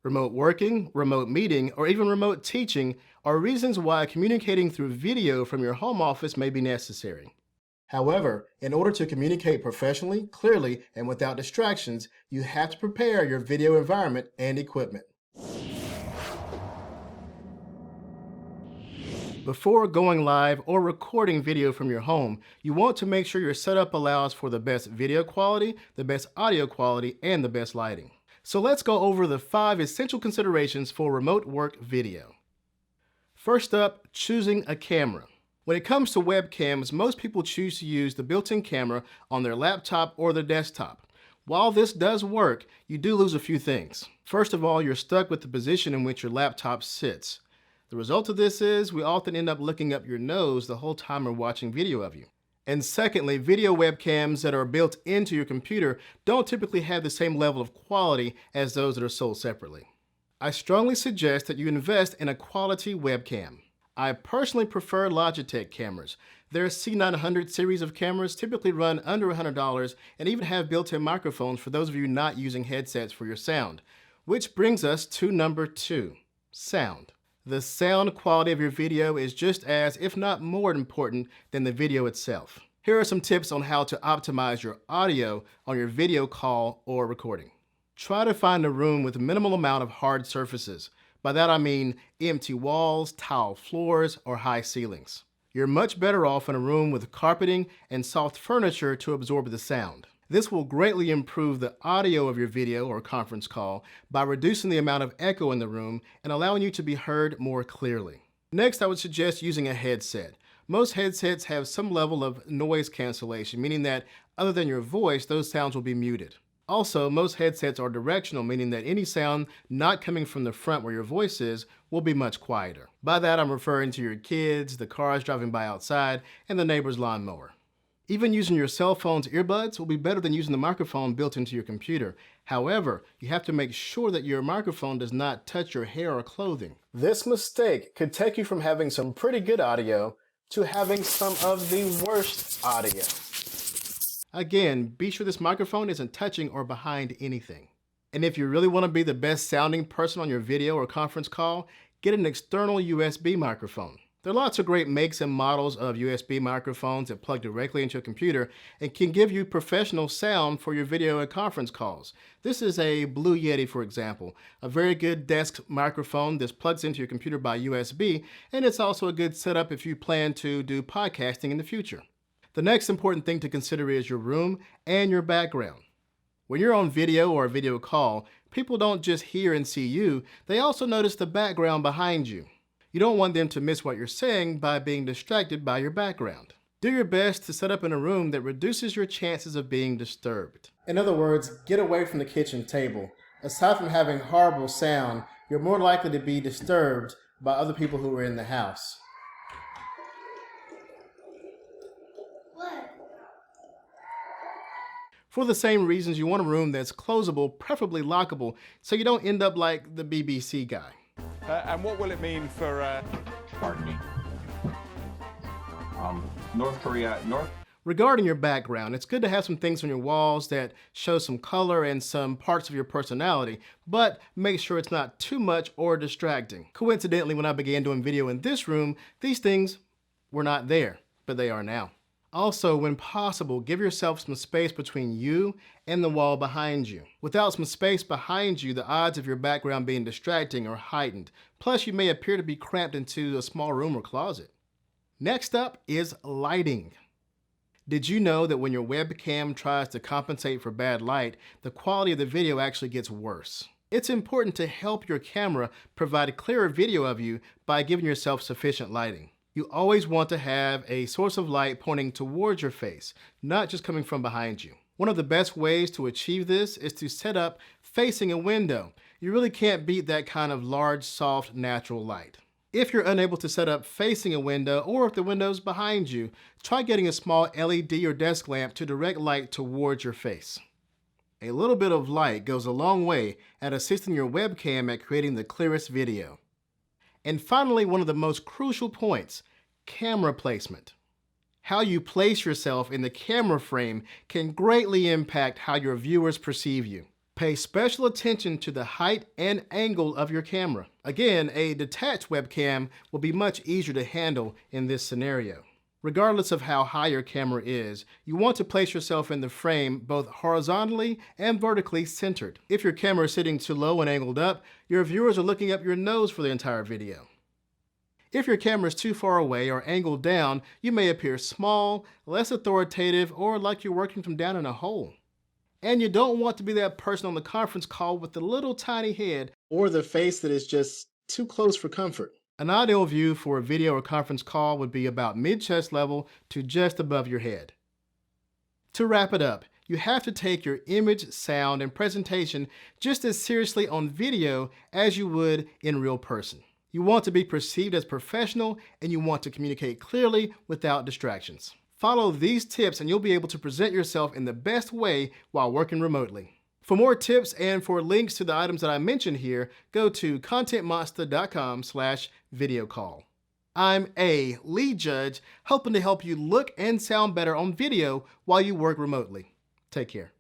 Remote working, remote meeting, or even remote teaching are reasons why communicating through video from your home office may be necessary. However, in order to communicate professionally, clearly, and without distractions, you have to prepare your video environment and equipment. Before going live or recording video from your home, you want to make sure your setup allows for the best video quality, the best audio quality, and the best lighting. So let's go over the 5 essential considerations for remote work video. First up, choosing a camera. When it comes to webcams, most people choose to use the built-in camera on their laptop or their desktop. While this does work, you do lose a few things. First of all, you're stuck with the position in which your laptop sits. The result of this is we often end up looking up your nose the whole time we're watching video of you. And secondly, video webcams that are built into your computer don't typically have the same level of quality as those that are sold separately. I strongly suggest that you invest in a quality webcam. I personally prefer Logitech cameras. Their C900 series of cameras typically run under $100 and even have built-in microphones for those of you not using headsets for your sound. Which brings us to number 2, sound. The sound quality of your video is just as, if not more important than the video itself. Here are some tips on how to optimize your audio on your video call or recording. Try to find a room with a minimal amount of hard surfaces. By that I mean empty walls, tile floors, or high ceilings. You're much better off in a room with carpeting and soft furniture to absorb the sound. This will greatly improve the audio of your video or conference call by reducing the amount of echo in the room and allowing you to be heard more clearly. Next, I would suggest using a headset. Most headsets have some level of noise cancellation, meaning that other than your voice, those sounds will be muted. Also, most headsets are directional, meaning that any sound not coming from the front where your voice is will be much quieter. By that, I'm referring to your kids, the cars driving by outside, and the neighbor's lawnmower. Even using your cell phone's earbuds will be better than using the microphone built into your computer. However, you have to make sure that your microphone does not touch your hair or clothing. This mistake could take you from having some pretty good audio to having some of the worst audio. Again, be sure this microphone isn't touching or behind anything. And if you really want to be the best sounding person on your video or conference call, get an external USB microphone. There are lots of great makes and models of USB microphones that plug directly into your computer and can give you professional sound for your video and conference calls. This is a Blue Yeti, for example, a very good desk microphone that plugs into your computer by USB, and it's also a good setup if you plan to do podcasting in the future. The next important thing to consider is your room and your background. When you're on video or a video call, people don't just hear and see you, they also notice the background behind you. You don't want them to miss what you're saying by being distracted by your background. Do your best to set up in a room that reduces your chances of being disturbed. In other words, get away from the kitchen table. Aside from having horrible sound, you're more likely to be disturbed by other people who are in the house. What? For the same reasons, you want a room that's closable, preferably lockable, so you don't end up like the BBC guy. And what will it mean for, Pardon me. North Korea, Regarding your background, it's good to have some things on your walls that show some color and some parts of your personality, but make sure it's not too much or distracting. Coincidentally, when I began doing video in this room, these things were not there, but they are now. Also, when possible, give yourself some space between you and the wall behind you. Without some space behind you, the odds of your background being distracting are heightened. Plus, you may appear to be cramped into a small room or closet. Next up is lighting. Did you know that when your webcam tries to compensate for bad light, the quality of the video actually gets worse? It's important to help your camera provide a clearer video of you by giving yourself sufficient lighting. You always want to have a source of light pointing towards your face, not just coming from behind you. One of the best ways to achieve this is to set up facing a window. You really can't beat that kind of large, soft, natural light. If you're unable to set up facing a window, or if the window's behind you, try getting a small LED or desk lamp to direct light towards your face. A little bit of light goes a long way at assisting your webcam at creating the clearest video. And finally, one of the most crucial points, camera placement. How you place yourself in the camera frame can greatly impact how your viewers perceive you. Pay special attention to the height and angle of your camera. Again, a detached webcam will be much easier to handle in this scenario. Regardless of how high your camera is, you want to place yourself in the frame both horizontally and vertically centered. If your camera is sitting too low and angled up, your viewers are looking up your nose for the entire video. If your camera is too far away or angled down, you may appear small, less authoritative, or like you're working from down in a hole. And you don't want to be that person on the conference call with the little tiny head or the face that is just too close for comfort. An ideal view for a video or conference call would be about mid-chest level to just above your head. To wrap it up, you have to take your image, sound, and presentation just as seriously on video as you would in real person. You want to be perceived as professional, and you want to communicate clearly without distractions. Follow these tips and you'll be able to present yourself in the best way while working remotely. For more tips and for links to the items that I mentioned here, go to contentmonster.com/video call. I'm A. Lee Judge, hoping to help you look and sound better on video while you work remotely. Take care.